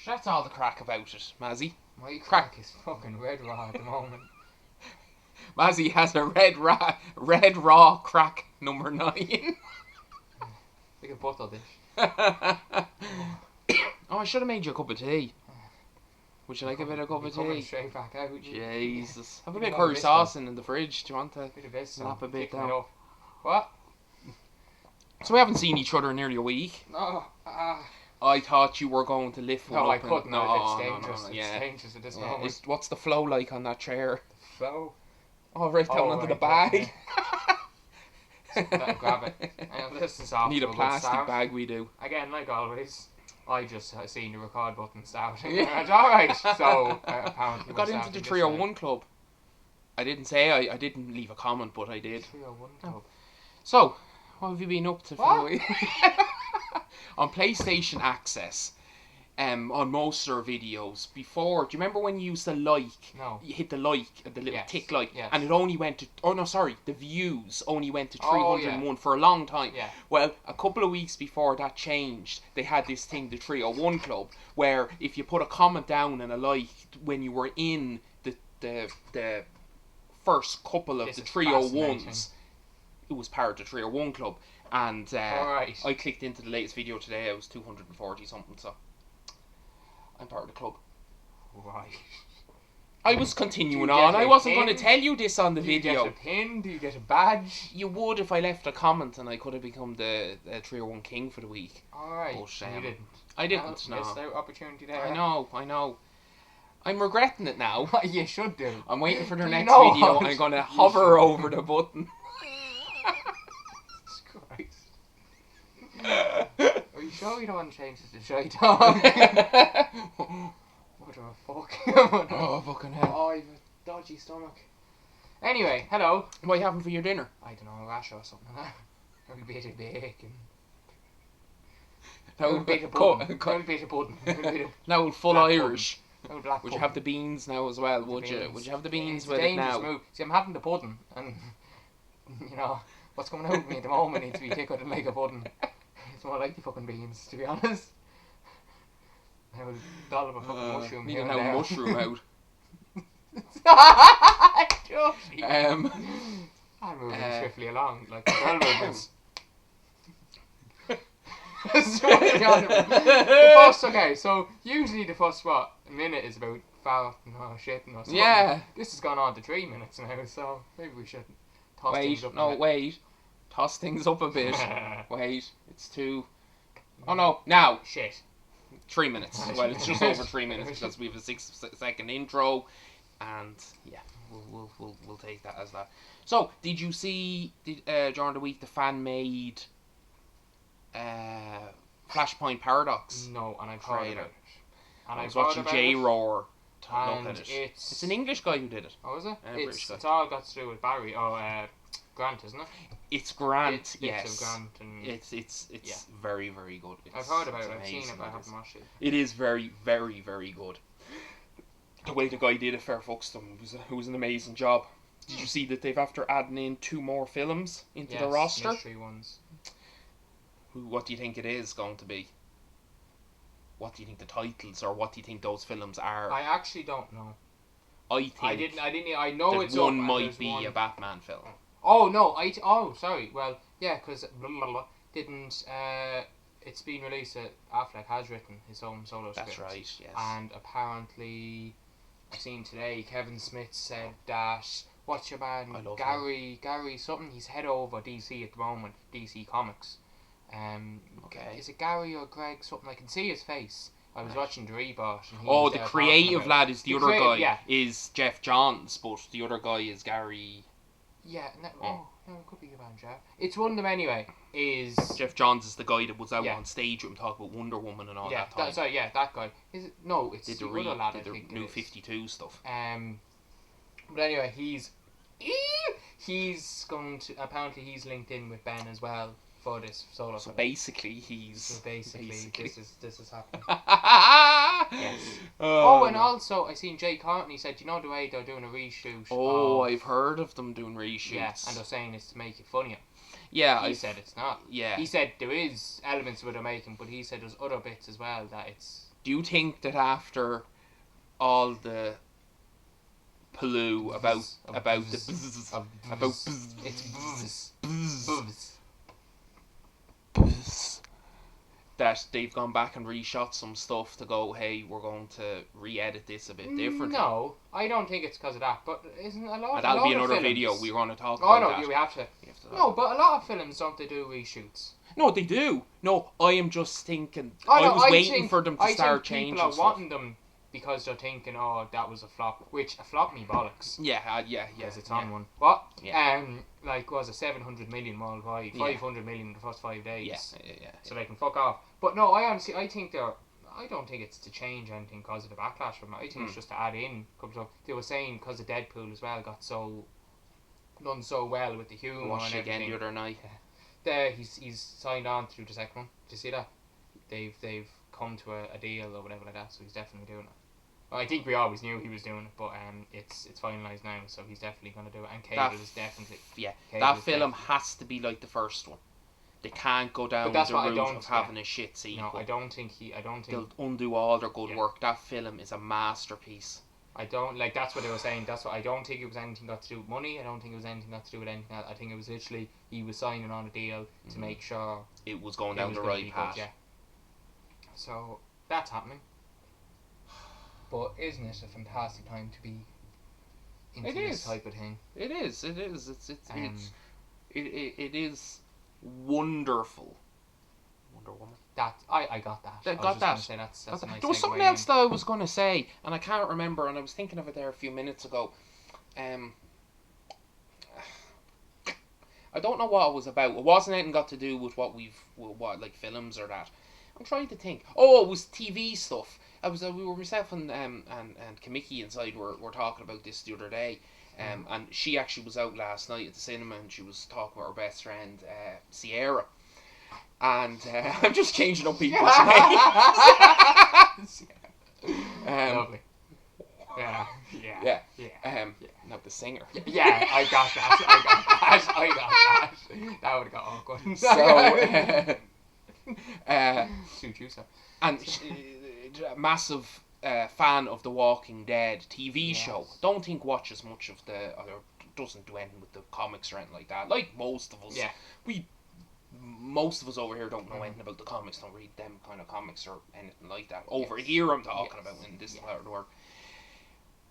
That's all the crack about it, Mazzy. My crack is fucking red raw at the moment. Mazzy has a red raw crack number 9. Like a bottle dish. Oh, I should have made you a cup of tea. Would you like a bit of cup of Coming tea? straight back out. Jesus. Have a You bit of know curry this sauce in the fridge. Do you want to Bit of this. snap a bit Kicking down? it up. What? So we haven't seen each other in nearly a week. No. I thought you were going to lift one No, up. I couldn't. No, It's dangerous. no, It's dangerous at this moment. What's the flow like on that chair? Flow. Oh, right down onto the bag. Grab it. This is off Need a to good plastic start. bag, we do. Again, like always, I just seen the record button starting. It's alright. So, apparently I got into the 301 club. I didn't say I didn't leave a comment, but I did. 301 club. So, what have you been up to? What? On PlayStation Access, on most of our videos before. Do you remember when you used to like? No. You hit the like, the little tick like, yes. and it only went to. Oh no, sorry, the views only went to 301 yeah. for a long time. Yeah. Well, a couple of weeks before that changed, they had this thing, the 301 Club, where if you put a comment down and a like when you were in the first couple of This the is 301s, it was part of the 301 Club. And Alright. I clicked into the latest video today. I was 240 something, so I'm part of the club. Right. I was continuing Do you on. get I a wasn't pin? going to tell you this on the Do you video. get a pin? Do you get a badge? You would if I left a comment, and I could have become the 301 king for the week. Alright. But, You didn't. I didn't. Well, No. missed out opportunity there. I know. I'm regretting it now. You should do. I'm waiting for their Do you next know video. what? I'm going to You hover should. over the button. Jesus Christ. Are you sure you don't want to change it to Shy Dog? What the fuck? Oh, fucking hell. Oh, you've a dodgy stomach. Anyway, hello. What are you having for your dinner? I don't know, a rash or something like that. Maybe a bit of bacon. No, A bit of pudding. A bit of pudding. No, full Black Irish. pudding. Black Would you pudding. have the beans now as well? Would you? Would you have the beans with it now? Move. See, I'm having the pudding, and you know what's coming out of me at the moment needs to be thicker than like a pudding. It's more like the fucking beans, to be honest. I would dollop a fucking mushroom Need here a and there. mushroom out. Josie. I'm moving swiftly along like girl movements. So usually the first minute is about farting or shitting or something. Yeah. This has gone on to 3 minutes now, so maybe we should toss Wait, things up a no, bit. wait. Toss things up a bit. Wait, it's too. Oh no, now Shit. 3 minutes. Well, it's just over 3 minutes because we have a 6-second intro, and yeah, we'll take that as that. So, did you see during the week the fan made Flashpoint Paradox? No, and I've heard Trailer. about it. And I I've was heard watching about J it. Roar to look And at it. it's It's an English guy who did it. Oh, is it? British guy. It's all got to do with Barry. Grant, isn't it? It's Grant, It's yes. of Grant and It's yeah. very, very good. I've heard about it's it. I've seen amazing, it, but I it haven't is. watched it. It is very, very, very good. The way the guy did it, fair fucks to him, it was an amazing job. Did you see that they've after adding in 2 more films into the roster? Mystery ones. What do you think it is going to be? What do you think the titles, or what do you think those films are? I actually don't know. I think I know that it's one up, might and be there's a Batman film. Oh no! Sorry. Well, yeah, because didn't. It's been released that Affleck has written his own solo script. That's right. Yes. And apparently, I've seen today Kevin Smith said that what's your man I love Gary something. He's head over DC at the moment. DC Comics. Okay. Is it Gary or Greg something? I can see his face. I was watching the reboot. And he Oh, was, the talking creative about- lad is the other guy. yeah. Is Jeff Johns, but the other guy is Gary. Yeah, no, it could be your man, Jeff. It's one of them anyway. Is Jeff Johns is the guy that was out Yeah. on stage with him talking about Wonder Woman and all yeah, that time. that guy. Is it? No, it's Did the the, other lad. I did the think new it is. 52 stuff. But anyway, he's going to apparently he's linked in with Ben as well for this solo. So film. basically, he's... So basically, this is happening. Yes. Oh, and no. also I seen Jay Courtney said, you know the way they're doing a reshoot. Oh, of, I've heard of them doing reshoots. Yeah, and they're saying it's to make it funnier. Yeah, He said it's not. Yeah. He said there is elements of what they're making, but he said there's other bits as well that it's. Do you think that after all the palloo about the It's that they've gone back and reshot some stuff to go, hey, we're going to re-edit this a bit differently? No, I don't think it's because of that. But isn't a lot? And that'll be another films, video we're going to talk Oh about. no, that. we have to. No, but a lot of films don't they do reshoots? No, they do. No, I am just thinking. Oh, no, I was waiting for them to start changing people are stuff. wanting them because they're thinking, oh, that was a flop. Which a flop me bollocks. Yeah, Because it's on one. What? Yeah. Like was it 700 million worldwide, 500 million in the first 5 days. Yeah. So they can fuck off. But no, I think they're. I don't think it's to change anything because of the backlash from it. I think it's just to add in. They were saying because of Deadpool as well got done so well with the humour Watched and it again everything. the other night. There, he's signed on through the second one. Did you see that? They've come to a deal or whatever like that. So he's definitely doing it. Well, I think we always knew he was doing it, but it's finalised now, so he's definitely going to do it. And Cable is definitely. Yeah, Cable that is film definitely. has to be like the first one. They can't go down But that's the what I route don't- of having a shit sequel. No, I don't think. They'll undo all their good Yeah. work. That film is a masterpiece. I don't like. That's what they were saying. That's what I don't think it was anything got to do with money. I don't think it was anything got to do with anything else. I think it was literally he was signing on a deal to make sure It was going it down was the gonna right be path. good, yeah. So that's happening. But isn't it a fantastic time to be into It this is. type of thing? It is. It is wonderful. Wonder Woman. That I got that. Got I was just that. gonna say that's a nice There was something segue else in. that I was going to say, and I can't remember, and I was thinking of it there a few minutes ago. I don't know what it was about. It wasn't anything got to do with what like films or that. I'm trying to think. Oh, it was TV stuff. We were myself and Kamiki inside were talking about this the other day. And she actually was out last night at the cinema and she was talking with her best friend Sierra. And I'm just changing up people's names. Lovely. Yeah. Not the singer. Yeah, I got that. I got that. That would have got awkward. So, Suit you, sir. and massive fan of the Walking Dead TV show. Don't think watches much of or doesn't do anything with the comics or anything like that. Like most of us. Yeah. Most of us over here don't know anything about the comics, don't read them kind of comics or anything like that. Over here I'm talking about in this part of the world.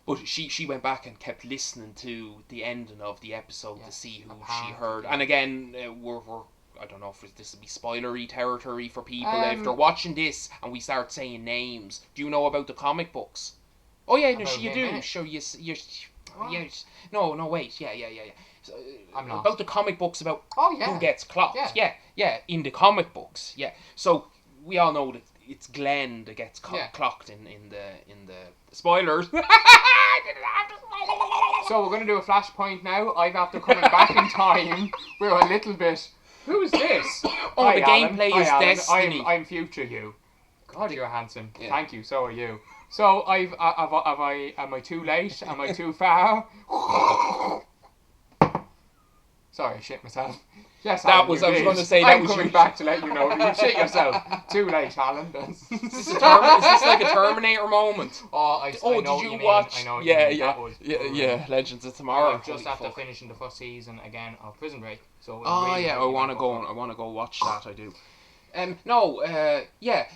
But she went back and kept listening to the ending of the episode to see who she heard. And again, we're I don't know if this would be spoilery territory for people. If they're watching this and we start saying names, do you know about the comic books? Oh yeah, no, you do. Sure, no, wait, yeah. So, I'm not. about the comic books about who gets clocked. Yeah, in the comic books. Yeah, so we all know that it's Glenn that gets clocked in the spoilers. So we're gonna do a flashpoint now. I've after coming back in time. We're a little bit. Who is this? Oh, Hi, the Alan. gameplay Hi, is Alan. Destiny. I'm future you. God, you're handsome. Yeah. Thank you. So are you. So am I too late? Am I too far? Sorry, I shit myself. Yes, Alan, I was going to say that I'm was coming you. back to let you know you shit yourself. Too late, Alan. Is this like a Terminator moment? I know did what you mean. watch? I know what you mean. That was Legends of Tomorrow. Just Holy after fuck. finishing the first season again of Prison Break. So I want to go. I want to go watch that. I do.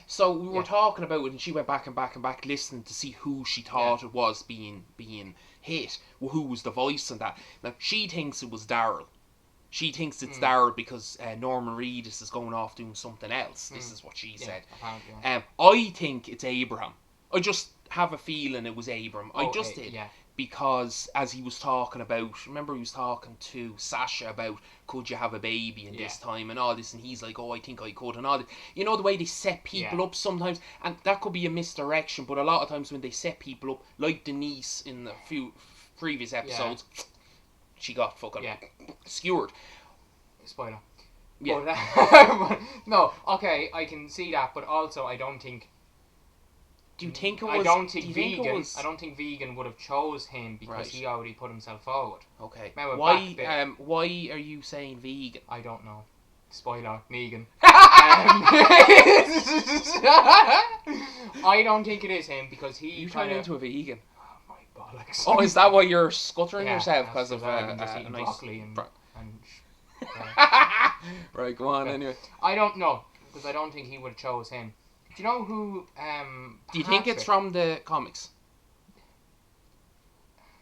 So we were talking about it, and she went back and back, listening to see who she thought it was being hit, who was the voice and that. Now she thinks it was Daryl. She thinks it's Daryl because Norman Reedus is going off doing something else. This is what she said. I think it's Abraham. I just have a feeling it was Abraham. I just did. Yeah. Because as he was talking about, remember he was talking to Sasha about could you have a baby in this time and all this, and he's like, oh, I think I could and all this. You know the way they set people up sometimes, and that could be a misdirection, but a lot of times when they set people up, like Denise in the few previous episodes, she got fucking skewered. Spoiler. Yeah. But, no, okay, I can see that, but also I don't think Do you think it was? I don't think do you think Vegan. it was, I don't think Vegan would have chose him because Right. he already put himself forward. Okay. Remember Why? back Why are you saying vegan? I don't know. Spoiler, Negan. I don't think it is him because he You kind turned of. into a vegan. Oh my bollocks! Oh, is that why you're scuttering Yeah, yourself that's because of I've been just a eating nice? broccoli and Right, go on Yeah. anyway. I don't know because I don't think he would have chose him. Do you know who? Do you think it's Patrick- from the comics?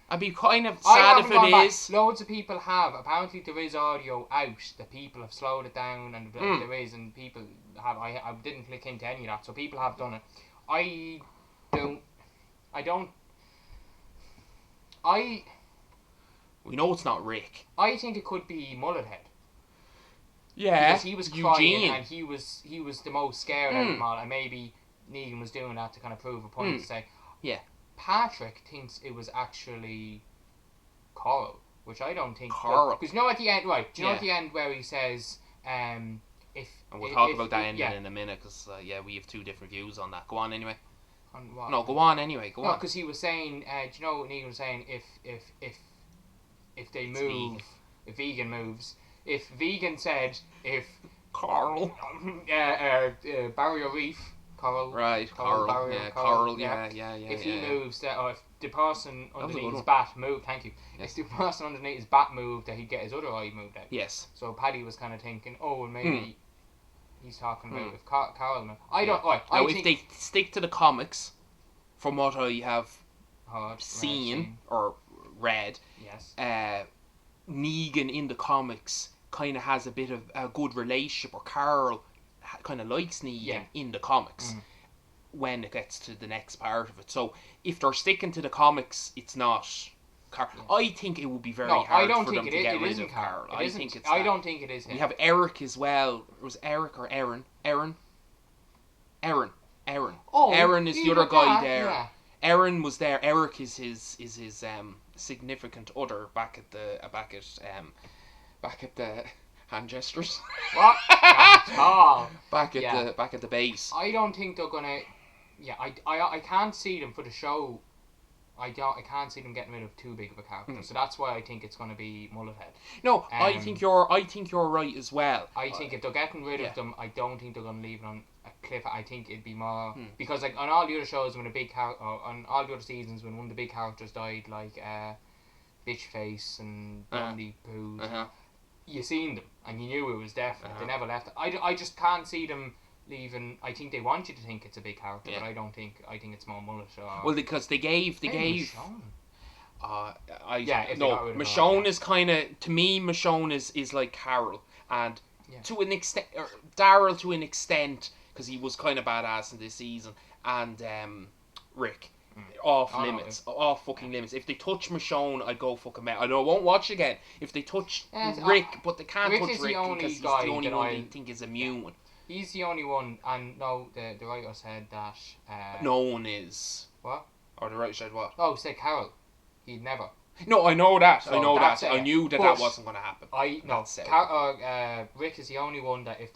I'd be kind of I sad if haven't gone it back. is. Loads of people have. Apparently, there is audio out that people have slowed it down, and Mm. there is, and people have. I didn't click into any of that, so people have done it. I don't. We know it's not Rick. I think it could be Mullethead. Yeah, Because he was crying Eugene. and he was the most scared out of them all, and maybe Negan was doing that to kind of prove a point to say, Yeah. Patrick thinks it was actually Coral, which I don't think. Coral. Because you know at the end, right? Do you know Yeah. at the end where he says, if And we'll talk about that ending yeah, in a minute because we have two different views on that. Go on anyway. on what? No, go on anyway. Go No, on. because he was saying, do you know what Negan was saying? If they It's move, vegan. if Vegan moves, if Vegan said if Carl. Barrier Reef, Coral. Right, Coral Coral. barrier, Yeah, Coral, Coral. yeah. Yeah. If he yeah. moves, or if the person was a underneath good his one. bat moved, thank you. Yes. If the person underneath his bat moved, that he'd get his other eye moved out. Yes. So Paddy was kind of thinking, oh, well, maybe he's talking about Hmm. if Carol moved. I don't. Right, Now, I if think. they stick to the comics, from what I have Heard, seen or read, Yes. Negan in the comics kind of has a bit of a good relationship, or Carl kind of likes Negan Yeah. in the comics Mm. when it gets to the next part of it. So if they're sticking to the comics, it's not Carl. Yeah. I think it would be very No, hard I don't for think them it to is. get It rid isn't of Carl. Carl. It I isn't. think it's I that. don't think it is him. We have Eric as well. It was Eric or Aaron? Aaron. Oh, Aaron is the even other guy that, there. Yeah. Aaron was there. Eric is his significant other back at the hand gestures. What? Oh. back at Yeah. the base. I don't think they're gonna. Yeah, I can't see them for the show. I can't see them getting rid of too big of a character. So that's why I think it's gonna be Mullethead. No, I think you're right as well. I think if they're getting rid yeah. of them, I don't think they're gonna leave it on a cliff. I think it'd be more because like on all the other shows when a big on all the other seasons when one of the big characters died, like Bitchface and Blondie Pooh, you seen them and you knew it was definite. They never left it. I just can't see them leaving. I think they want you to think it's a big character, but I don't think. I think it's more Mullet. Well, because they gave. Michonne. If they got rid of her, Michonne yeah. is kind of, to me, Michonne is like Carol, and Yeah. to an extent, or Daryl to an extent, because he was kind of badass in this season, and Rick. Off limits, off fucking limits. If they touch Michonne, I'd go fucking mad. I know I won't watch again. If they touch Rick, but they can't Rick touch is the Rick only because he's guy the only that one I- they think is immune. He's the only one, and no, the writer said that. No one is. What? Or the writer said what? Oh, said Carol. He'd never. No, I know that. So I know that's that. it. I knew that But wasn't going to happen. That's it. Rick is the only one that if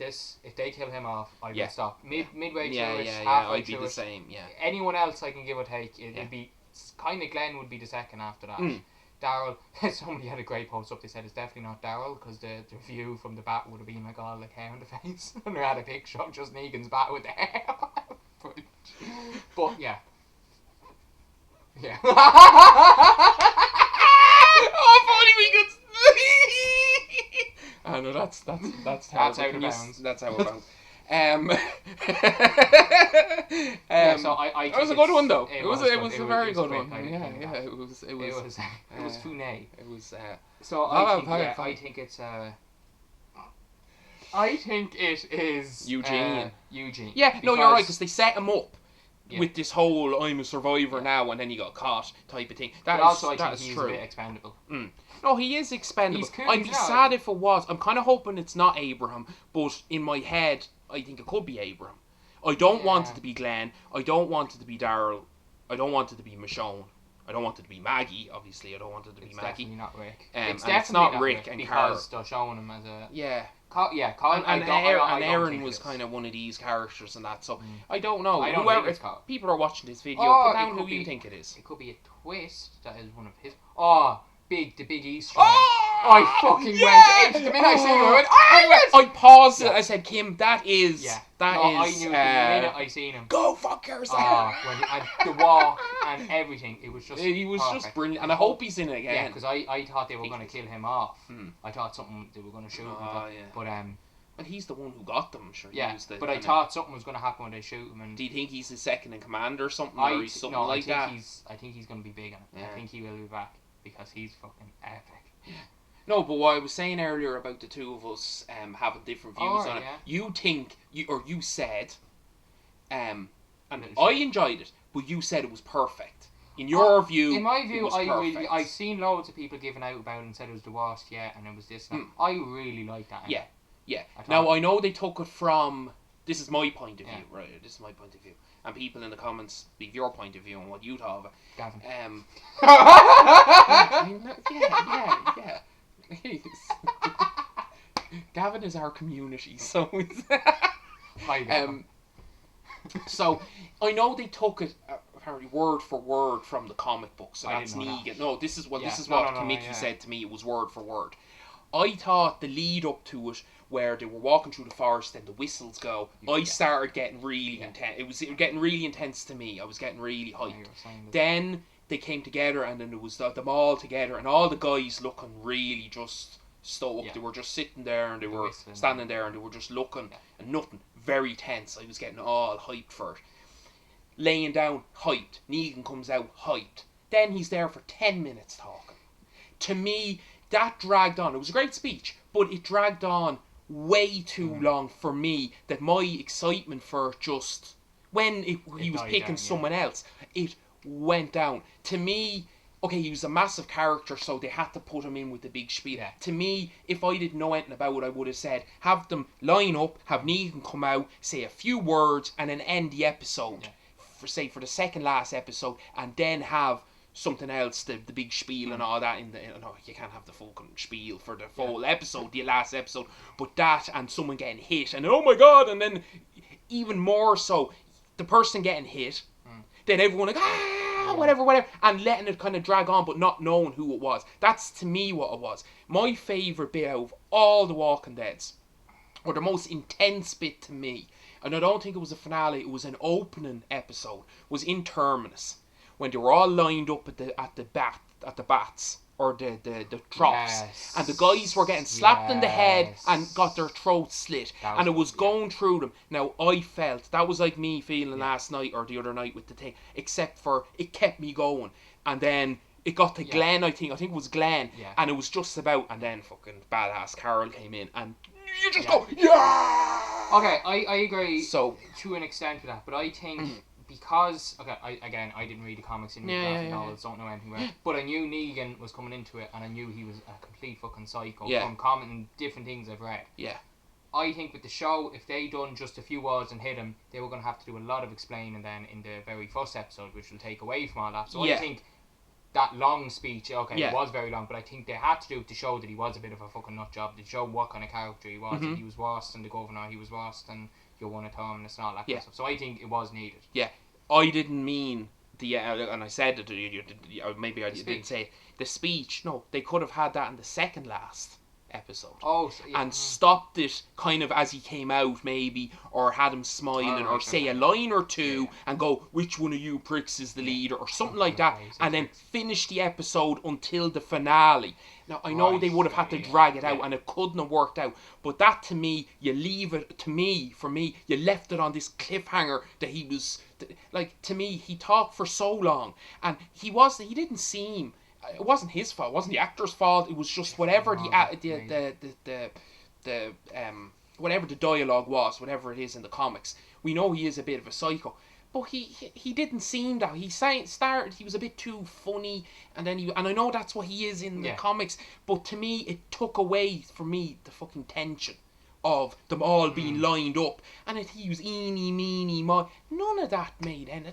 they kill him off, I Yeah. will stop. Midway through Yeah, it, yeah, yeah. halfway I'd be through the it. same. Yeah. Anyone else I can give or take. Yeah. It'd be kind of Glenn would be the second after that. Mm. Daryl, somebody had a great post up. They said it's definitely not Daryl because the view from the bat would have been like all like hair on the face, and they had a picture of just Negan's bat with the hair. but yeah. Oh, funny we could. I know that's That's how out of bounds. That's how it bounds. Yeah, so I It was a think good one though. it's- It was a very good great one. kind of Yeah, thing. yeah. It was It was funny. It was. So I think it's I think it is Eugene. Eugene. Yeah, no, you're right, because they set him up Yeah. with this whole "I'm a survivor now" and then he got caught type of thing. But That also I think is he's true. a bit expendable. No, he is expendable. He's cool, I'd be he's not. sad if it was. I'm kind of hoping it's not Abraham, but in my head, I think it could be Abraham. I don't want it Yeah. to be Glenn. I don't want it to be Daryl. I don't want it to be Michonne. I don't want it to be Maggie. Obviously, I don't want it to be Maggie. It's definitely not Rick. It's definitely not Rick and because they're showing him as a Carl. And Aaron was kind of one of these characters and that. So I don't know. I don't think it's Carl. People are watching this video. Put down who you think it is. It could be a twist that is one of his. The big Easter egg. I fucking went. The minute I seen him, I went. I paused it. I said, Kim, that is. I knew the minute I seen him. Go fuck yourself. And the walk and everything. It was just. He was perfect. Just brilliant, and I hope he's in it again. Yeah, because I thought they were going to kill him off. I thought they were going to shoot him. But And he's the one who got them, sure. Yeah, but I thought something was going to happen when they shoot him. And do you think he's the second in command or something, or he's something like that? I think he's going to be big on it. I think he will be back because he's fucking epic. Yeah. No, but what I was saying earlier about the two of us having different views on it, you said, and I enjoyed it, but you said it was perfect. In your view, in my view, I've seen loads of people giving out about it and said it was the worst, and it was this. I really like that. Yeah. Now I know they took it from. This is my point of view, right? This is my point of view, and people in the comments leave your point of view on what you thought of it. Gavin. Yeah. Gavin is our community, so Hi, Gavin. So I know they took it apparently word for word from the comic book. So that's Negan. No, this is what Mickey said to me. It was word for word. I thought the lead up to it, where they were walking through the forest and the whistles go, I started getting really intense. It was getting really intense to me. I was getting really hyped. Then they came together, and then it was them all together, and all the guys looking really just stoked. Yeah. They were just sitting there, and they were standing there, and they were just looking, and nothing. Very tense. I was getting all hyped for it. Laying down, hyped. Negan comes out, hyped. Then he's there for 10 minutes talking. To me, that dragged on. It was a great speech, but it dragged on way too long for me, that my excitement for just... When he was picking someone else, it went down. To me, okay, he was a massive character, so they had to put him in with the big spiel. Yeah. To me, if I didn't know anything about it, I would have said, have them line up, have Negan come out, say a few words, and then end the episode. Yeah. For the second last episode, and then have something else, the big spiel and all that. You can't have the fucking spiel for the full episode, the last episode, but that and someone getting hit, and oh my god, and then even more so, the person getting hit, then everyone like, whatever, and letting it kind of drag on, but not knowing who it was. That's to me what it was. My favourite bit out of all the Walking Deads, or the most intense bit to me, and I don't think it was a finale, it was an opening episode, was in Terminus, when they were all lined up at the bats, or the troughs, and the guys were getting slapped in the head and got their throats slit, and it was going through them. Now I felt that was like me feeling last night or the other night with the thing, except for it kept me going, and then it got to Glenn. I think it was Glenn, and it was just about, and then fucking badass Carol came in, and you just go Okay, I agree. So to an extent with that, but I think. Because, I didn't read the comics, didn't read graphic novels, don't know anything about it, but I knew Negan was coming into it, and I knew he was a complete fucking psycho from commenting different things I've read. Yeah. I think with the show, if they done just a few words and hit him, they were going to have to do a lot of explaining then in the very first episode, which will take away from all that. So I think that long speech, it was very long, but I think they had to do it to show that he was a bit of a fucking nut job, to show what kind of character he was, that he was worse than the governor, he was worse than your one at home, and it's not that kind of stuff. So I think it was needed. Yeah. I didn't mean and I said it, maybe I didn't say it. The speech, no, they could have had that in the second last episode. And stopped it kind of as he came out, maybe, or had him smiling, or say a line or two, and go, which one of you pricks is the leader, or something like that, and then finish the episode until the finale. Now, I know they would have had to drag it out, and it couldn't have worked out, but that to me, you leave it, for me, you left it on this cliffhanger that he was, like, to me, he talked for so long, and he didn't seem, it wasn't his fault, it wasn't the actor's fault, it was just whatever whatever the dialogue was, whatever it is in the comics. We know he is a bit of a psycho, but he didn't seem that. He was a bit too funny, and then and I know that's what he is in the comics, but to me it took away from me the fucking tension of them all being lined up, and he was eeny, meeny, mo. None of that made any.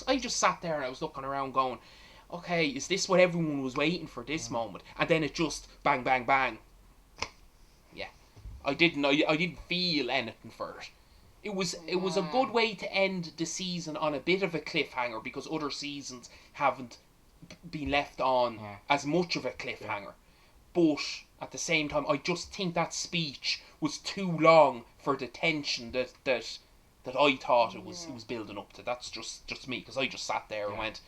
I just sat there and I was looking around going, okay, is this what everyone was waiting for, this moment? And then it just bang, bang, bang. Yeah, I didn't feel anything for it. It was a good way to end the season on a bit of a cliffhanger, because other seasons haven't been left on as much of a cliffhanger. But at the same time, I just think that speech was too long for the tension that I thought it was building up to. That's just me, because I just sat there and went,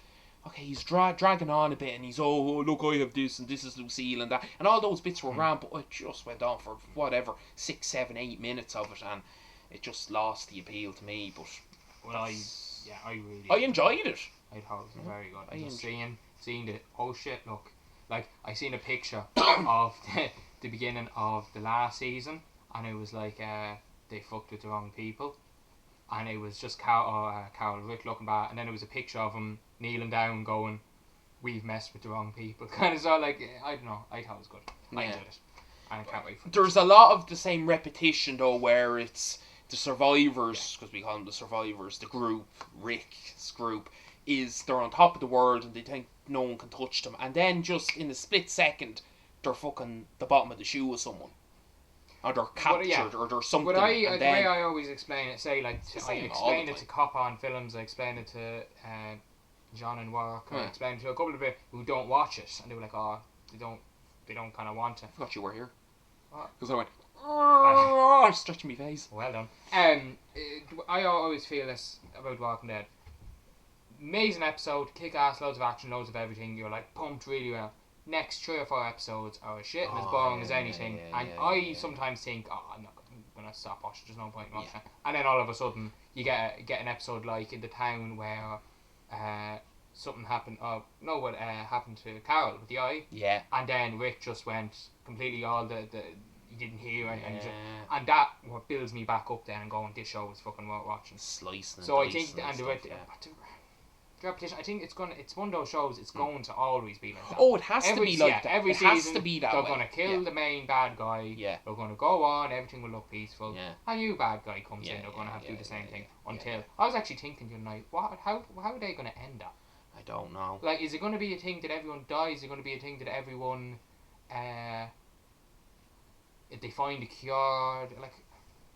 okay, he's dragging on a bit, and he's, oh, look, I have this, and this is Lucille, and that, and all those bits were grand, but it just went on for whatever 6, 7, 8 minutes of it, and it just lost the appeal to me. But I enjoyed it. I thought it was very good. Just seeing the look, like I seen a picture of the beginning of the last season, and it was like they fucked with the wrong people, and it was just Carol Rick looking back, and then there was a picture of him kneeling down going, we've messed with the wrong people, kind of. So like, I don't know, I thought it was good. I enjoyed it, and I can't wait for it. There's a lot of the same repetition though, where it's the survivors, because we call them the survivors, the group, Rick's group, is they're on top of the world and they think no one can touch them, and then just in a split second they're fucking the bottom of the shoe of someone, or they're captured, or there's something. But the way I always explain it, say like I explain it to cop-on films, I explain it to John and work, I explain it to a couple of people who don't watch it, and they were like, oh, they don't kind of want to. I forgot you were here. Because I went stretching my face. Well done. I always feel this about Walking Dead. Amazing episode, kick-ass, loads of action, loads of everything, you're like pumped really well. Next 3 or 4 episodes are shit and as boring as anything, and I sometimes think, I'm gonna stop watching, there's no point in watching it. And then all of a sudden you get an episode like in the town where something happened, happened to Carol with the eye, and then Rick just went completely he didn't hear, and that what builds me back up then and going, this show is fucking worth watching. Slicing. So I think, and the repetition, I think it's one of those shows, it's going to always be like that. Oh, it has to be like that. Every season, has to be that they're going to kill the main bad guy. They're going to go on, everything will look peaceful. A new bad guy comes in, they're going to have to do the same thing until. I was actually thinking the other night, how are they going to end that? I don't know. Like, is it going to be a thing that everyone dies? Is it going to be a thing that everyone, if they find a cure, like.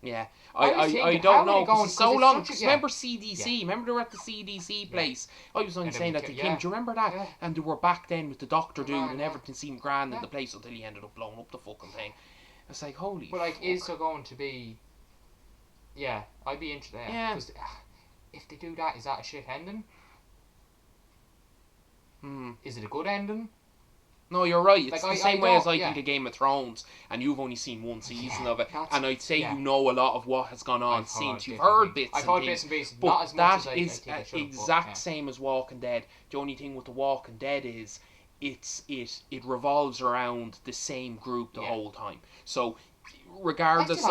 Yeah, I don't know, because it's so long. Remember CDC? Remember they were at the CDC place? I was only saying that to Kim. Do you remember that? And they were back then with the doctor dude, and everything seemed grand in the place until he ended up blowing up the fucking thing. It's like, holy fuck. But like, is there going to be... Yeah, I'd be interested. Yeah. Because if they do that, is that a shit ending? Is it a good ending? No, you're right. It's the same way as I think of Game of Thrones, and you've only seen one season of it, and I'd say you know a lot of what has gone on since. You've heard bits and pieces, but not as much that is exact same as Walking Dead. The only thing with The Walking Dead is it revolves around the same group the whole time. So regardless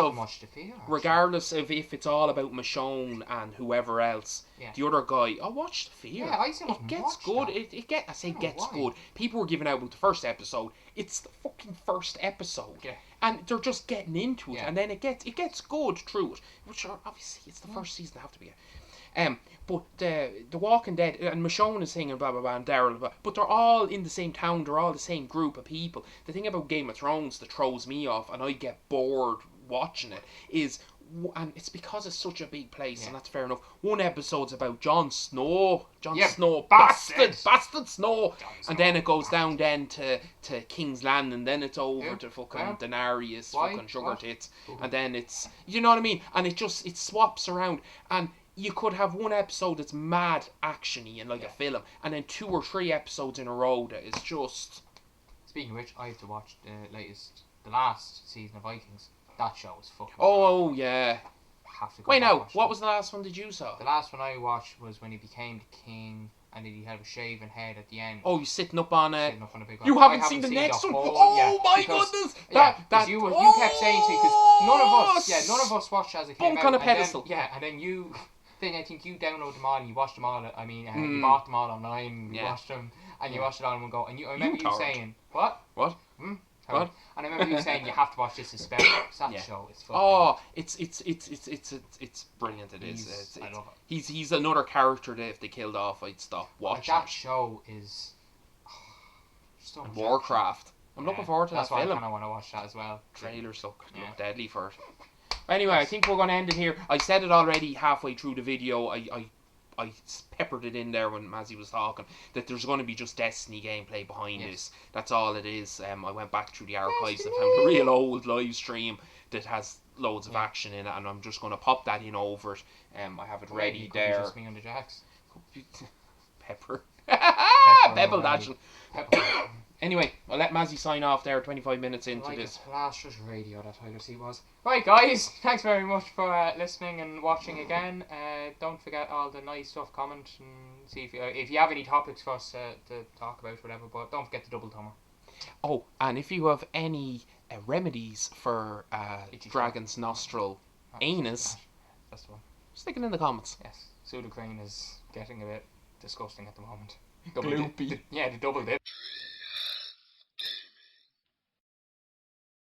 of if it's all about Michonne and whoever else, the other guy, watch The Fear. Yeah, I still it gets good. It gets good. People were giving out about the first episode. It's the fucking first episode, and they're just getting into it, and then it gets good through it. Which are, obviously it's the first season, they have to be. But the Walking Dead, and Michonne is singing blah blah blah, and Daryl, blah, but they're all in the same town. They're all the same group of people. The thing about Game of Thrones that throws me off, and I get bored watching it, is, and it's because it's such a big place, and that's fair enough. One episode's about Jon Snow, bastard Snow, and then it goes down then to King's Landing, and then it's over to fucking Daenerys, fucking sugar tits, and then it's, you know what I mean, and it swaps around, and you could have one episode that's mad actiony and like a film, and then 2 or 3 episodes in a row that is just. Speaking of which, I have to watch the last season of Vikings. That show was fucking. Oh yeah. Have to go. Wait, now, what was the last one that you saw? The last one I watched was when he became the king, and then he had a shaven head at the end. Oh, you're sitting up on a. Big one. You haven't seen the next one? My goodness! You kept saying to me, because none of us watched as a kid. Bunk on a pedestal. And then you. I think you downloaded them all and you watched them all. I mean, you bought them all online. You watched them and you watched it all in one go. And I remember you saying, "What? What? What?" And I remember you saying you have to watch this especially. That show is fucking. Oh, it's brilliant. It is. I love it. He's another character that if they killed off, I'd stop watching. That show is So Warcraft. I'm looking forward to that That's why film. I kind of want to watch that as well. Trailers look Yeah. deadly for it. Anyway, I think we're going to end it here. I said it already halfway through the video. I peppered it in there when Mazzy was talking that there's going to be just Destiny gameplay behind this. That's all it is. I went back through the archives and found a real old live stream that has loads of action in it, and I'm just going to pop that in over it. I have it ready there. Just me on the jacks. Pepper. Pepper Pebble already. dashing. Pepper. Anyway, I'll let Mazzy sign off there 25 minutes into Like this. a plaster's radio, that Tyler C was. Right, guys, thanks very much for listening and watching again. Don't forget all the nice stuff, comment, and see if you have any topics for us to talk about, whatever, but don't forget the double thumber. Oh, and if you have any remedies for dragon's nostril anus, That's the one. stick it in the comments. Yes, Sudocrem is getting a bit disgusting at the moment. Gloopy. The double dip.